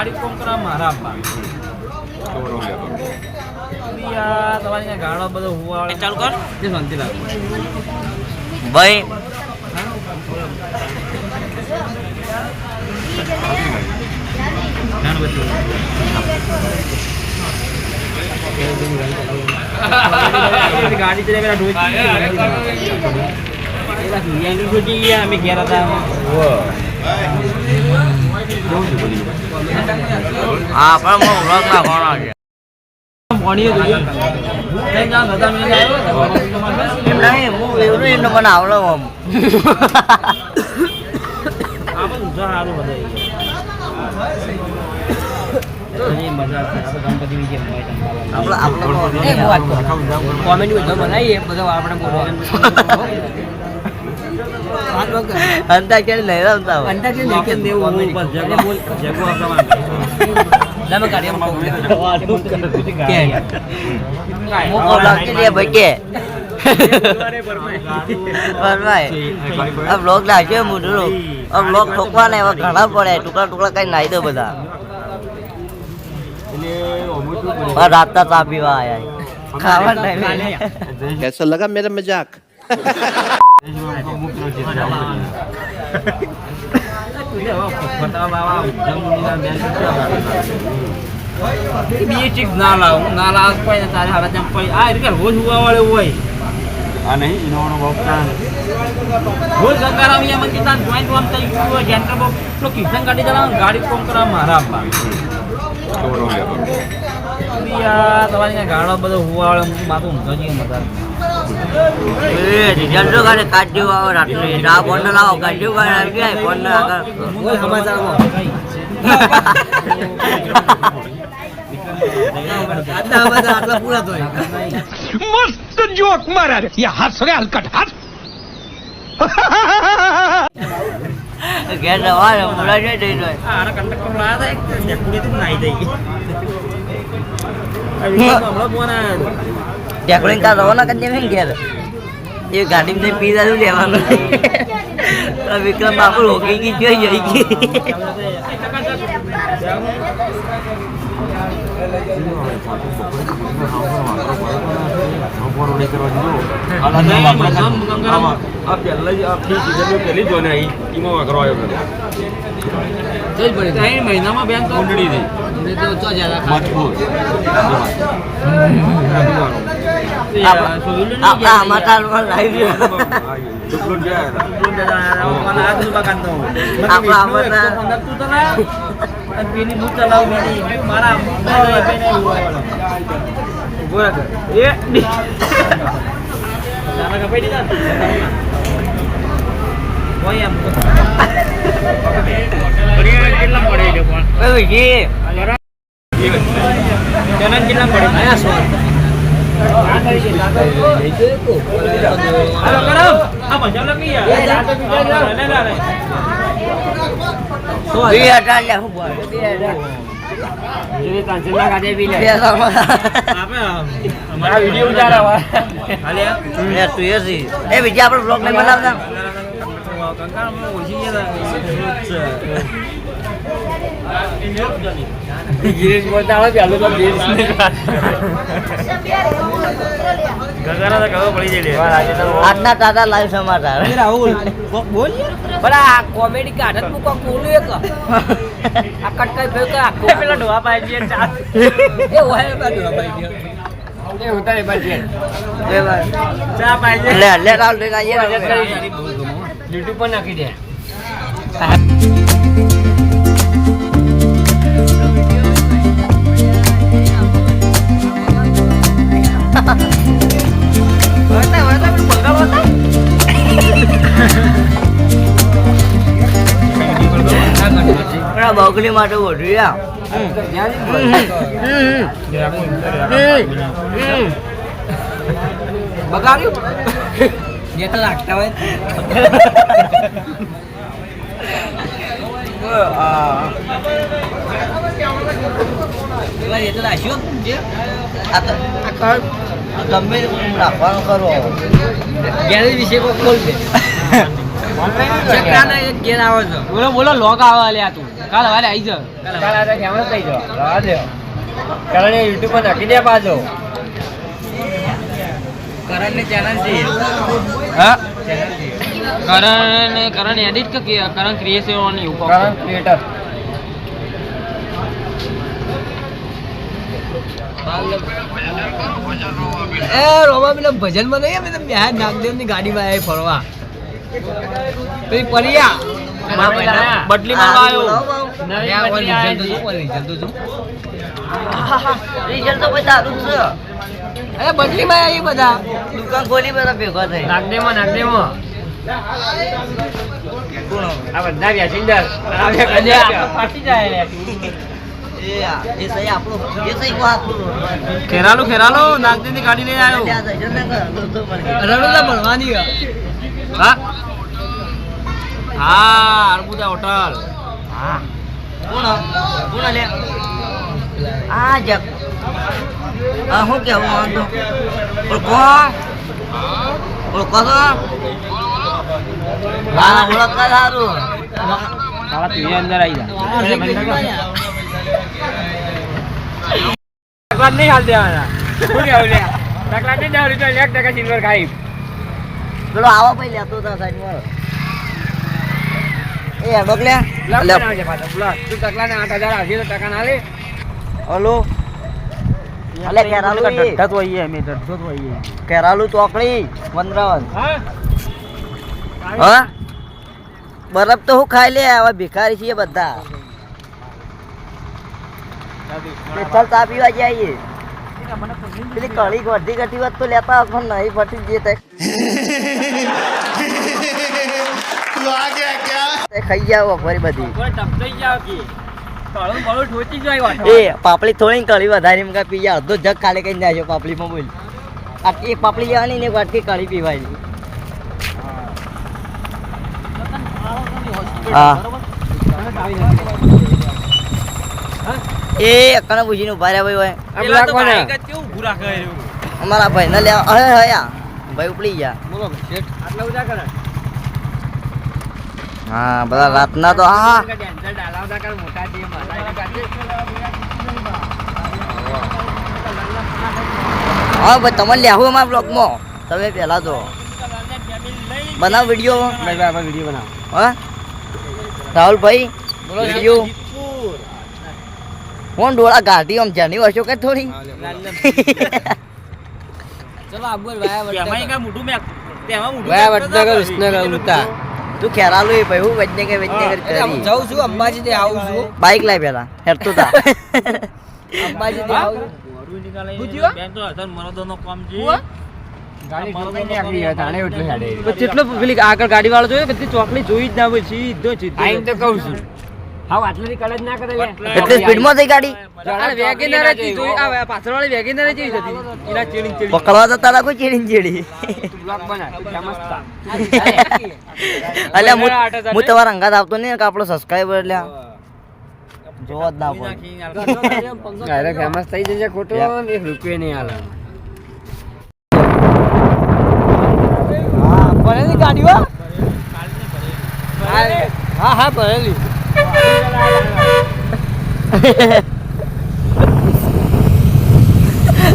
ગાડી કોમ કરવા મારા આપવા તમારી ગાડો બધો હુવા ચાલુ કર તે શાંતિ લાગે ભાઈ ગાડી ચલે મેરા ઢોચી અમે ઘેર હતા હા પણ હું વ્લોગ નાખવાનો છે એમ નહીં હું એવું નહીં મને આવડે આમ કોમેડી બનાવીએ બધા આપણે અંતા ક્યારે નહીં રમતા अब लोग नाचे मुझे अब लोग ठोकवा नहीं घना पड़े टुकड़ा टुकड़ा कहीं नाई दो बता रात का चा पीवा आया खावा नहीं कैसा लगा मेरा मजाक ના લાવ કોઈ તારે હારા ચંપાઈ આ રીતે રોજ હુવા વાળે હોય આ નહીં ઇનોનો બાપતા રોજ ગંગારામ યા મંદિર ના જોઈન્ટ વામ થઈ ગયું હોય જેન્ટર બાપ લો કિશન ગાડી ચલાવ ગાડી કોમ કરવા મારા આપવા તમારી ગાડો બધો હુવા વાળે માથું ઊંઘી મજા જલ્દો ગાડે કાઢજો આવો રાત્રે આ ફોન લાવો કાઢજો ગાડે આવી ગયા ફોન આગળ કોઈ સમાચારમાં આટલા પૂરા તો मस्त जोक मारा रे ये हंस रे हलकट हंस ઘેર રવા પૂરા જઈ દઈ દો આરા કંડક્ટર લાયા હતા એક કુડીથી નાઈ દઈ હમણાં બોના ટેકલિંગ કા રવાના કરી દે ઘેર એ ગાડીમાં પીઝા શું લેવાનું વિક્રમ બાપુ રોકી ગઈ જોઈ જઈ ગઈ મહિનામાં બેન તો બીજા આપડે બ્લોગ નહીં બનાવતા આજના તાતા લાઈવ સમાચાર રાહુલ બોલ બડા કોમેડી કે આદત મુકો બોલું એક આ કટકાઈ ભેગ આ પેલા ડોવા પાઈ દે ચા એ ઓય બા ડોવા પાઈ દે એ ઉતારે બાજી એ બા ચા પાઈ દે લે રાહુલ ભેગા એ YouTube પર નાખી દે બગલી માટે ઓઢ્યું બગાડ્યું જે તો લાગતા હોય એ તો રાખ્યું ગમે રાખવાનું કરો ગેરેજ વિશે કોઈ ખોલ દે ચેકરાના એક ઘેર આવે છે. બોલો લોક આવે અલ્યા તું કાલ હવારે આવી જા કાલ આ ફેમસ થઈ જાવ. રવા દે. કારણ એ YouTube પર નાખી દે પાછો. કરણની ચેનલ છે. હા ચેનલ છે. કરણ એડિટ કે કરણ ક્રિએશન ની ઉપર કરણ ક્રિએટર. એ રોમા પેલા ભજનમાં નહીં અમે તો બહાર નાગદેવની ગાડીમાં આવ્યા ફરવા. પછી પરિયા બદલી માં આવ્યો રિઝલ્ટ તો પછી સારું જ છે અરે બદલીમાં આવી બધા દુકાન ખોલી બધા ભેગા થઈ નાગદેવમાં આ બધા વ્યાસીદાર ફાટી જાય. એ સહી આપણું એ સહી આપણું ખેરાલો નાગદેવ ની ગાડી લઈને આવ્યો રણોદા ભણવાની હા હા અર્બુદા હોટલ કોણ લે આ જગ આ હું કેવું વાંધો ઓળખો તો હા ઓળખા સારું સાલા તું અંદર આવી જા તકલા નહીં હાલ દેવાના. શું કેવું લે? તકલા નહીં દેવાનું તો 1% સિલ્વર ખાઈ. પેલો આવો ભાઈ લેતો હતા સાઈડ માં એ અડોક લે લખવાના છે પાછા. બોલો, તું તકલાને 8,000 આવશે તો ટકા ના લે. હલો અલે કેરાલુ ડઢત હોઈએ અમે ડઢત હોઈએ કેરાલુ ચોકડી વનરાવન હા? હા બરફ તો હું ખાઈ લે હવે ભિખારી છીએ બધા ચાલ ચા પીવા જઈએ પેલી કળી વધી ઘટી વાત તો લેતા પણ નહીં ફટી જઈએ તે ખાઈ જાવ ફરી બધી કોઈ ટપકાઈ જાવ કે. કાળું બાળું ઠોચી જાય વાટો. એ પાપડી થોડી કળી વધારે એમ પી જાય અડધો જગ ખાલી કઈ જાય પાપડીમાં બોલ આટલી એક પાપડી જવાની ને એક વાટકી કળી પીવાય હા એ અકણ પૂછીને ઉભા રહ્યા ભાઈ આ પેલા કોને? અમારા ભાઈ ને લેવા હે હયા ભાઈ ઉપડી ગયા બોલો શેઠ આટલા ઉધા કરે. હા બધા રાતના તો હા ડેન્સર ડાલાવતા કર મોટા છે મારા એને કાઢે. હા ભાઈ તમે લેવું અમારા બ્લોગમાં તમે પહેલા તો બનાવ વિડીયો ભાઈ આપણે વિડિયો બનાવો. હા રાહુલભાઈ વિડીયો કોણ ડોળા ગાડી આમ જાની હશો કે થોડી ચલો આબુ વાયા તેમાં મોટું મેં તેમાં મોટું વાયા વડનગર વિસનગર ઉતા. તું ખેરાલુ એ ભાઈ હું વજનગર અરે હું કરી જાઉં છું અંબાજી થી આવું છું. બાઈક લાય પેલા હેરતો તા અંબાજી થી આવું. બેન તો હજાર મરદોનો કામ છે ગાડી ઠોકાઈ નાખી છે, થાણે એટલું હેડે. જેટલો પેલી આગળ ગાડી વાળો જોયો બધી ચોકડી જોઈ જ ના હોય સીધો આઈને તો કહું છું. હાવ આટલી કલર ના કરે લે. એટલી સ્પીડમાં થઈ ગાડી વેગેનર હતી જોઈ આ પાછળવાળી વેગેનર જેવી જ હતી એના ચીડી ચીડી પકડવા જતા રાખો ચીડી ચીડી બ્લોગ બના ફેમસ થા. અલ્યા હું તમારા અંગાત આવતો નહીં કે આપણો સબસ્ક્રાઈબર એટલે જોવા જ ના પડે અરે ફેમસ થઈ જશે ખોટો ને એક રૂપિયો નહીં આલે. હા ભરેલી ગાડી હો. હા હા ભરેલી.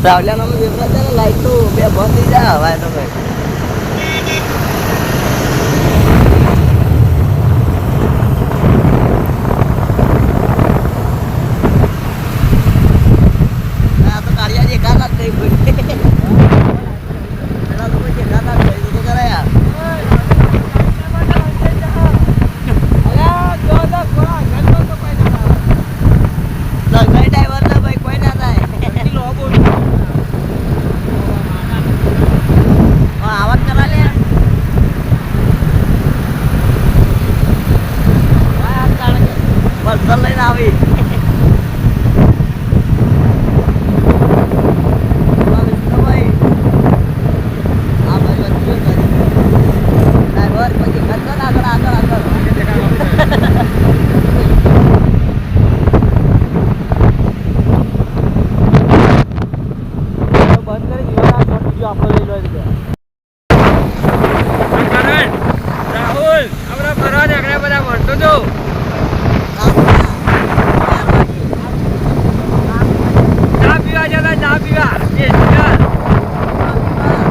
રાવલિયા નામ વેપરા છે ને લાઈટ તો બે બંધ થઈ જાય હવા તો ભાઈ આ તો કાળિયા દેખાતા જ નહીં કોઈ પેલા તો કોઈ દેખાતા જ નહીં તો કરે યાર સરકારી ડ્રાઈવર ના ભાઈ કોઈ ના થાય આવત કરા લે પર્સન લઈને આવી ડ્રાઈવર પછી આગળ આગળ આગળ આગળ બંધ કરી દીધો. આપણે લઈ લો. રાહુલ ભણતો તો ચા પીવા જતા ચા પીવા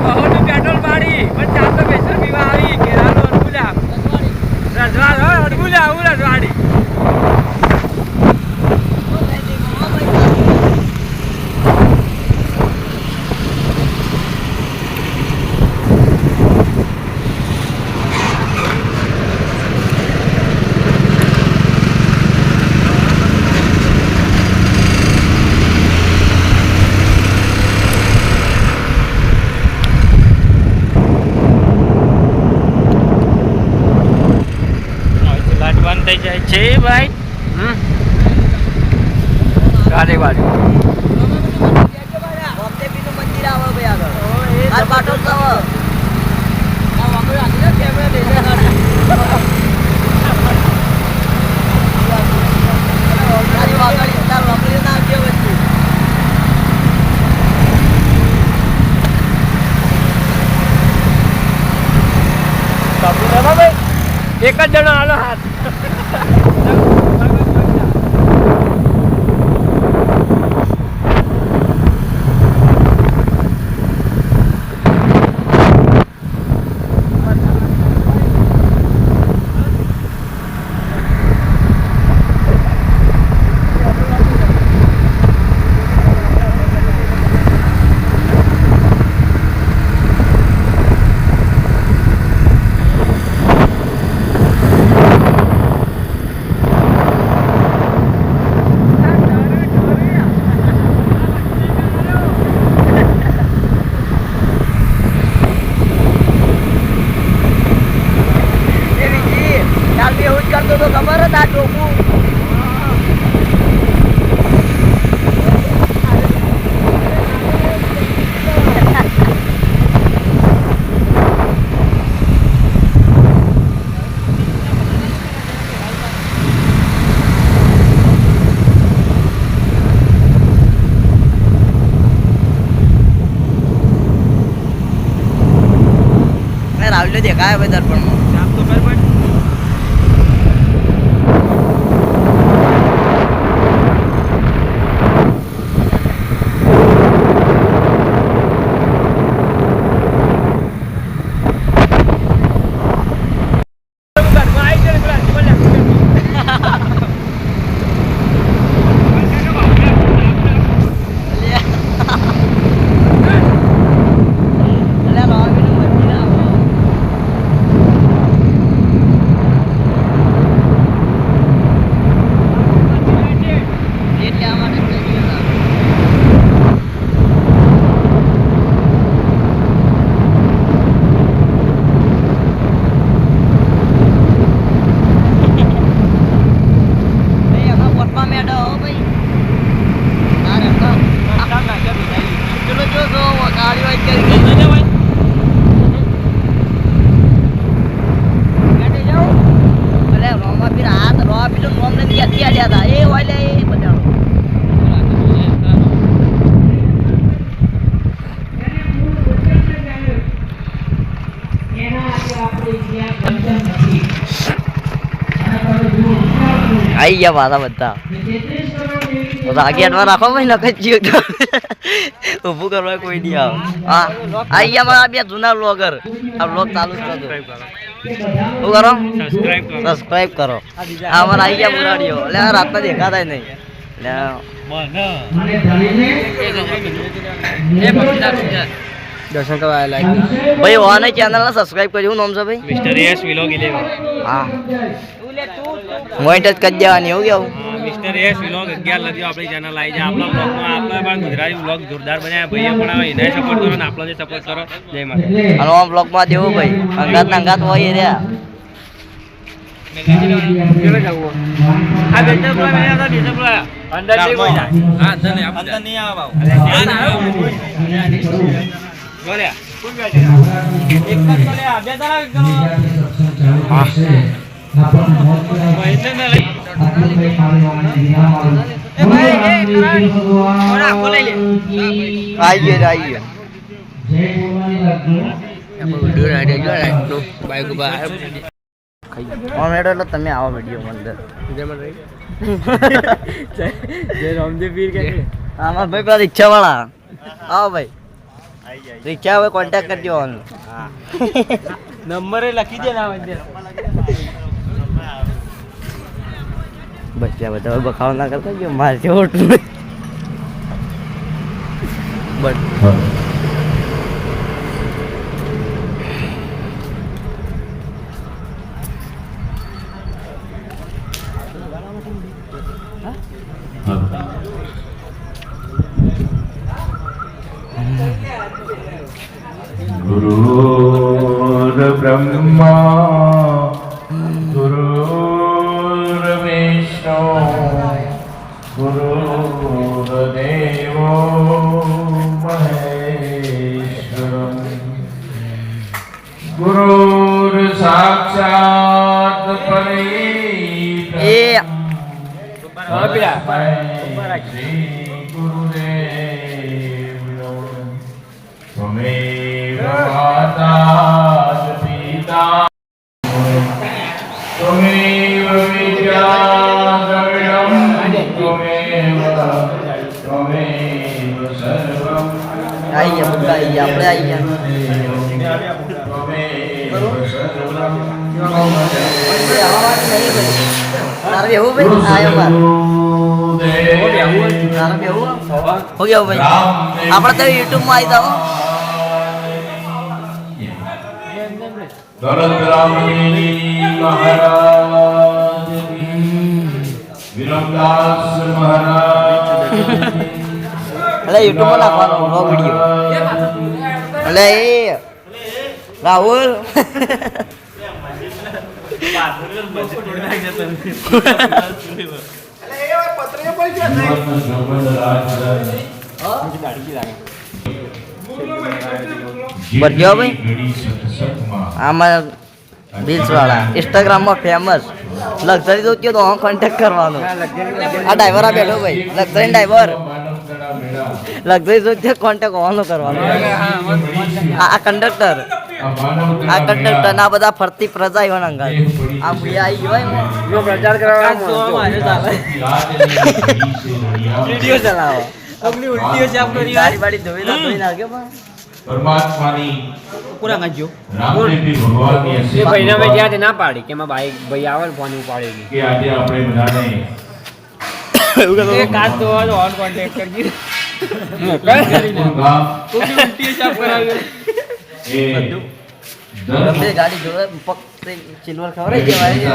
બહુનું પેટ્રોલ પાડી પણ ચા તો પેસર પીવા આવી કેરાનો અડબુલા રજવાડ હોય અડબુલા હું રજવાડી થઈ જાય છે ભાઈ ગાડી વાળી દેવીનું મંદિર આવે ભાઈ આગળ આ પાટો તો એક જ જણો હાલો હાથ રાहुल દેખાય ભાઈ દર્પણમાં તો બરાબર आई गया बाधा बता तो आगे अटवा रखो भाई नकद जियो ऊपर करवा कोई नहीं आओ हां आई गया हमारा अभी जूना व्लॉगर अब व्लॉग चालू कर दो वो करो सब्सक्राइब करो हमारा आई गया मुराडियो ले रात में देखा था नहीं ले दर्शन करवाया लाइक भाई वाने चैनल ना सब्सक्राइब करियो नाम से भाई मिस्टर यस व्लॉग 11 हां મોનિટાઈઝ કરી દેવાની એવું કેવું મિસ્ટર એસ વ્લોગ 11 લગ્યો આપણી ચેનલ આવી જાય આપણા બ્લોગમાં આપણા પણ ગુજરાતી વ્લોગ જોરદાર બનાવ્યા ભાઈએ બનાવ્યા એને સપોર્ટ કરો અને આપણને સપોર્ટ કરો જય માતા અને આ બ્લોગમાં દેવો ભાઈ અંગાત હોય રહ્યા આ બેટા બોલા મેં આ બેટા બોલા અંદર નહીં કોઈ જાય હા અંદર નહીં અંદર નહીં આવા બોલ્યા કોણ ગાય એક જ બોલે આ બે તારા કરો હા કોમેડો એટલે તમે આવો વિડીયો અંદર આમાં ભાઈ પેલા રિક્ષા વાળા આવો ભાઈ રિક્ષા હવે કોન્ટેક્ટ કરી દેવાનો નંબર લખી દે ના બચ્ચા બધા બખાવ ના કરતા કે મારે છે હોટલું બસ गुरुर्ब्रह्मा गुरुर्विष्णु गुरुर्देवो महेश्वरम् गुरुर्साक्षात् त्वमेव माता पिता त्वमेव विद्या द्रविणं त्वमेव सर्वं આવી ગયા બધા આવી ગયા આપણે આવી ગયા त्वमेव सर्वं તારે બેહવું ભાઈ આયો બાર તારે બેહવું હો ગયા ભાઈ આપણે તો YouTube માં આવી જાવ दरद्रामणी महाराज विरमदास महाराज એટલે YouTube માં નાખવાનો નો વિડિયો એટલે એ રાહુલ બરગ્યો ભાઈ આમાં રીલ્સ વાળા ઇન્સ્ટાગ્રામ માં ફેમસ લક્ઝરી જોતી તો કોન્ટેક્ટ કરવાનો આ ડ્રાઈવર આ બેઠો ભાઈ લક્ઝરી ડ્રાઈવર લક્ઝરી જોતી કોન્ટેક્ટ હોવાનો કરવાનો આ કંડક્ટર ના બધા ફરતી પ્રજા એવા અંગાત આ ભૂયા આવી ગયો જો પ્રચાર કરવા વિડિયો ચલાવો અગલી ઉલટીઓ છે આપણો ગાડી બાડી ધોઈ નાખ્યો પણ પરમાત્માની પૂરા ગાજો રામદેવજી ભગવાનની એ અસીમ ભાઈને મેં જ્યાં ના પાડી કે માં બાઈક ભાઈ આવે ને ફોન ઉપાડેલી કે આજે આપણે બધાને એ કાચ તો ઓન કોન્ટેક્ટ કરજી ગામ તો બી ઉલટીઓ છે આપ કરાવ્યો એ બે ગાડી જોડે પગ સિલ્વર ખવડાઈ દેવાય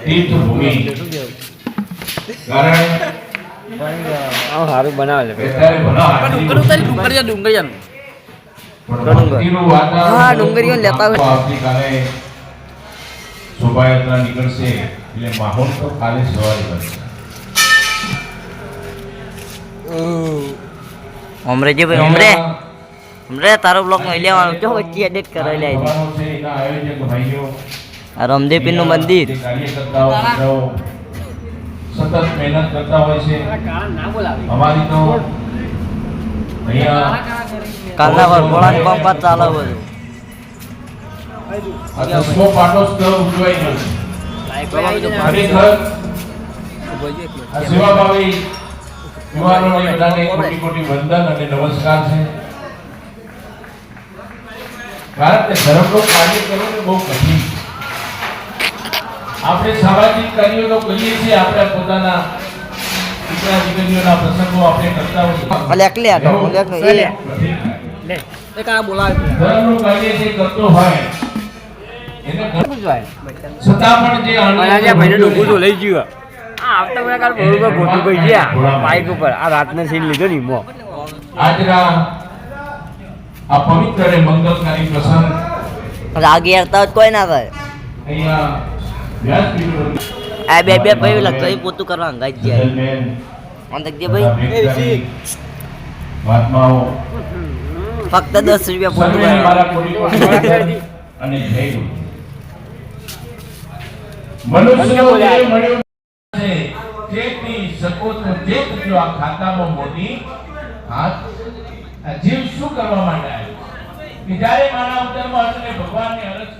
તીર્થ ભૂમિ કારણ આ સારું બનાવે છે અત્યારે ભલા ડુંગરિયા પણ ભક્તિનું વાતાવરણ હા, ડુંગળીઓ લેતા હોય. આવતીકાલે શોભાયાત્રા નીકળશે એટલે માહોલ તો કાલે સવારે બનશે ઓમરેજી ભાઈ ઓમરે તારો બ્લોગ માં લેવાનો જો વચ્ચે એડિટ કરાવી લે થવાનું છે એના આયોજક ભાઈઓ આ રામદેવ નું મંદિર જે કાર્યકર્તાઓ મિત્રો સતત મહેનત કરતા હોય છે ના બોલાવે અમારી તો અહીંયા કાલના વરઘોડાનું કામકાજ ચાલે બધું આ 10મો પાટોત્સવ ઉજવાઈ ગયો છે. ખરેખર આ સેવાભાવી યુવાનોને બધાને કોટી કોટી વંદન અને નમસ્કાર છે કારણ કે ધર્મનું કાર્ય કરવું એ બહુ કઠિન છે. આપણે સામાજિક કાર્યો તો કરીએ છીએ આપણે પોતાના દીકરા દીકરીઓના પ્રસંગો આપણે કરતા હોઈએ ભલે એકલી આટો ભલે એકલી એ લે એ કા બોલાવે ધર્મનું કાર્ય જે કરતો હોય એને છતાં પણ જે આજે ભાઈને ડોકું તો લઈ ગયો આ આવતા બધા કાલ બરોબર ગોતું ગઈ ગયા બાઈક ઉપર આ રાતને સીન લીધો ની મો આજના આ પવિત્ર અને મંગલકારી પ્રસંગ રાગી હરતા કોઈ ના થાય અહીંયા વ્યાસપીઠ પર આ બે બે ભાઈ લગતા પોતું કરવા અંગાજ જાય જનમેન ઓન તક દે ભાઈ મહાત્માઓ ફક્ત 10 રૂપિયા પોતું સર્વે કરવા મારા કોટી કોટી વંદન અને જય ગુરુ. મનુષ્યનો જે મળ્યો છે જેથી શકો તો જે કર્યો આ ખાતામાં મોટી હાથ આ જીવ શું કરવા માટે આવ્યો કે જ્યારે માનવ અવતારમાં અર્જુને ભગવાનને અરજ